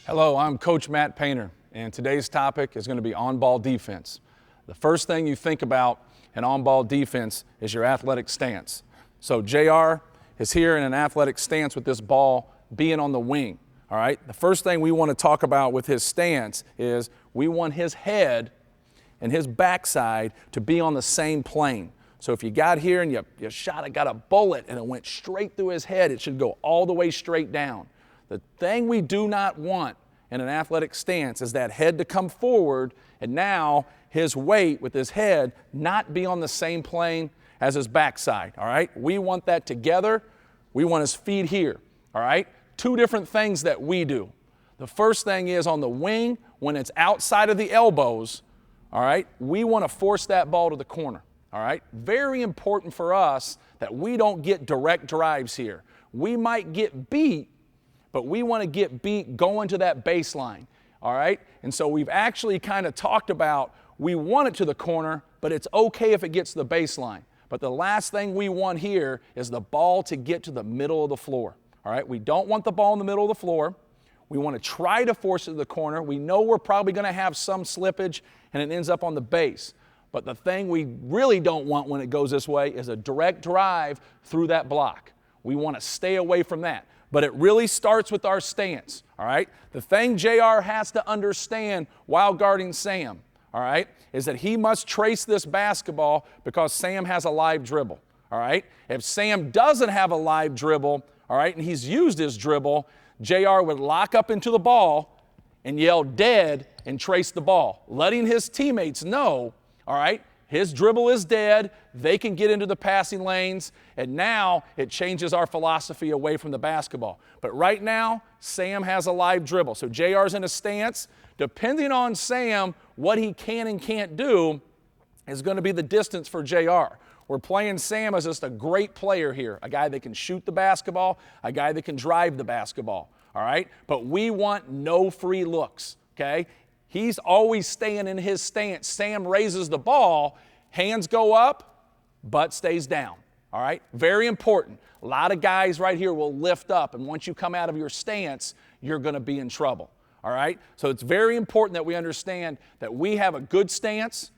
Hello, I'm Coach Matt Painter, and today's topic is going to be on-ball defense. The first thing you think about in on-ball defense is your athletic stance. So JR is here in an athletic stance with this ball being on the wing, all right? The first thing we want to talk about with his stance is we want his head and his backside to be on the same plane. So if you got here and you shot it, got a bullet and it went straight through his head, it should go all the way straight down. The thing we do not want in an athletic stance is that head to come forward and now his weight with his head not be on the same plane as his backside, all right? We want that together. We want his feet here, all right? Two different things that we do. The first thing is on the wing, when it's outside of the elbows, all right, we want to force that ball to the corner, all right? Very important for us that we don't get direct drives here. We might get beat, but we want to get beat going to that baseline, all right? And so we've actually kind of talked about we want it to the corner, but it's okay if it gets to the baseline. But the last thing we want here is the ball to get to the middle of the floor, all right? We don't want the ball in the middle of the floor. We want to try to force it to the corner. We know we're probably going to have some slippage and it ends up on the base. But the thing we really don't want when it goes this way is a direct drive through that block. We want to stay away from that. But it really starts with our stance, all right? The thing JR has to understand while guarding Sam, all right, is that he must trace this basketball because Sam has a live dribble, all right? If Sam doesn't have a live dribble, all right, and he's used his dribble, JR would lock up into the ball and yell dead and trace the ball, letting his teammates know, all right, his dribble is dead, they can get into the passing lanes, and now it changes our philosophy away from the basketball. But right now, Sam has a live dribble. So JR's in a stance. Depending on Sam, what he can and can't do is going to be the distance for JR. We're playing Sam as just a great player here, a guy that can shoot the basketball, a guy that can drive the basketball, all right? But we want no free looks, okay? He's always staying in his stance. Sam raises the ball, hands go up, butt stays down, all right? Very important. A lot of guys right here will lift up, and once you come out of your stance, you're going to be in trouble, all right? So it's very important that we understand that we have a good stance.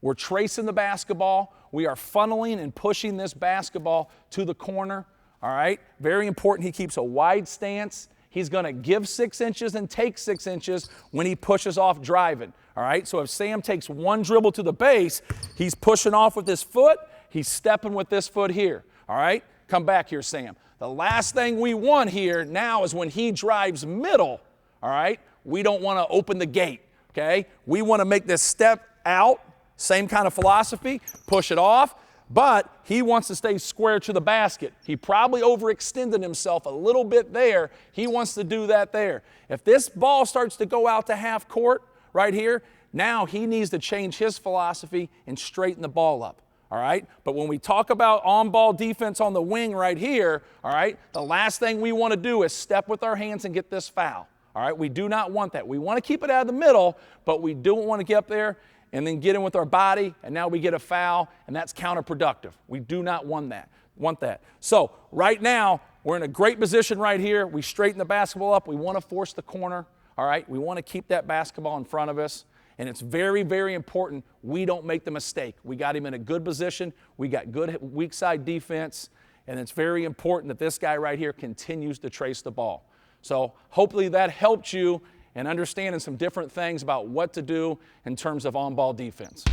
We're tracing the basketball. We are funneling and pushing this basketball to the corner, all right? Very important he keeps a wide stance. He's going to give 6 inches and take 6 inches when he pushes off driving, all right? So if Sam takes one dribble to the base, he's pushing off with his foot, he's stepping with this foot here, all right? Come back here, Sam. The last thing we want here now is when he drives middle, all right? We don't want to open the gate, okay? We want to make this step out, same kind of philosophy, push it off, but he wants to stay square to the basket. He probably overextended himself a little bit there. He wants to do that there. If this ball starts to go out to half court right here, now he needs to change his philosophy and straighten the ball up, all right? But when we talk about on-ball defense on the wing right here, all right, the last thing we want to do is step with our hands and get this foul, all right? We do not want that. We want to keep it out of the middle, but we don't want to get up there and then get in with our body, and now we get a foul, and that's counterproductive. We do not want that. So right now, we're in a great position right here. We straighten the basketball up. We want to force the corner, all right? We want to keep that basketball in front of us, and it's very, very important we don't make the mistake. We got him in a good position. We got good weak side defense, and it's very important that this guy right here continues to trace the ball. So hopefully that helped you and understanding some different things about what to do in terms of on-ball defense.